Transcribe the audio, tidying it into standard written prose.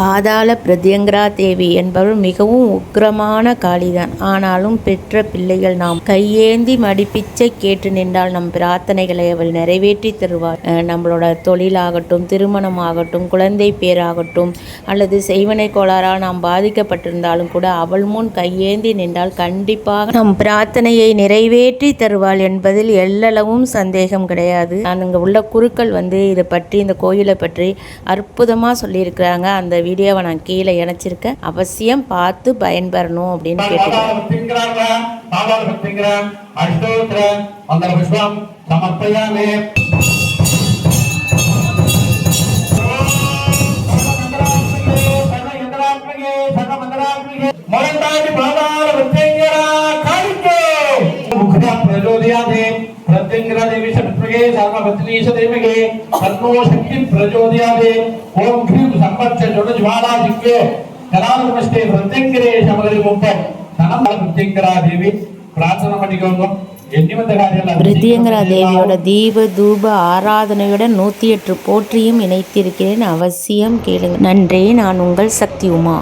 பாதாள பிரத்யங்கரா தேவி என்பவர் மிகவும் உக்கிரமான காளிதான். ஆனாலும் பெற்ற பிள்ளைகள் நாம் கையேந்தி மடிப்பிச்சை கேட்டு நின்றால் நம் பிரார்த்தனைகளை அவள் நிறைவேற்றி தருவாள். நம்மளோட தொழிலாகட்டும், திருமணமாகட்டும், குழந்தை பேராகட்டும் அல்லது செய்வனை கோளாறால் நாம் பாதிக்கப்பட்டிருந்தாலும் கூட அவள் முன் கையேந்தி நின்றால் கண்டிப்பாக நம் பிரார்த்தனையை நிறைவேற்றி தருவாள் என்பதில் எல்லளவும் சந்தேகம் கிடையாது. நான் இங்கே உள்ள குருக்கள் இதை பற்றி, இந்த கோயிலை பற்றி அற்புதமாக சொல்லியிருக்கிறாங்க. அந்த வீடியோவை நான் கீழே இணைச்சிருக்கேன். அவசியம் பார்த்து பயன்பெறணும் அப்படின்னு கேட்டுக்கிறேன். प्रत्यंगरा देवी शक्तिगे सर्वभद्रीश देवगे तन्नो शक्ति प्रचोदयाते ओम ह्रीं संपच्च जोड ज्वाला जिक्के कलाल नमस्ते प्रत्यंगरे शमगरि मुप्पै तनम प्रत्यंगरा देवी प्रार्थना பண்ணிக்கோங்க. பிரத்யங்கரா தேவியோட தீப தூப ஆராதனையுடன் 108 போற்றியும் இணைத்திருக்கிறேன். அவசியம் கேளுங்க. நன்றி. நான் உங்கள் சக்தி உமா.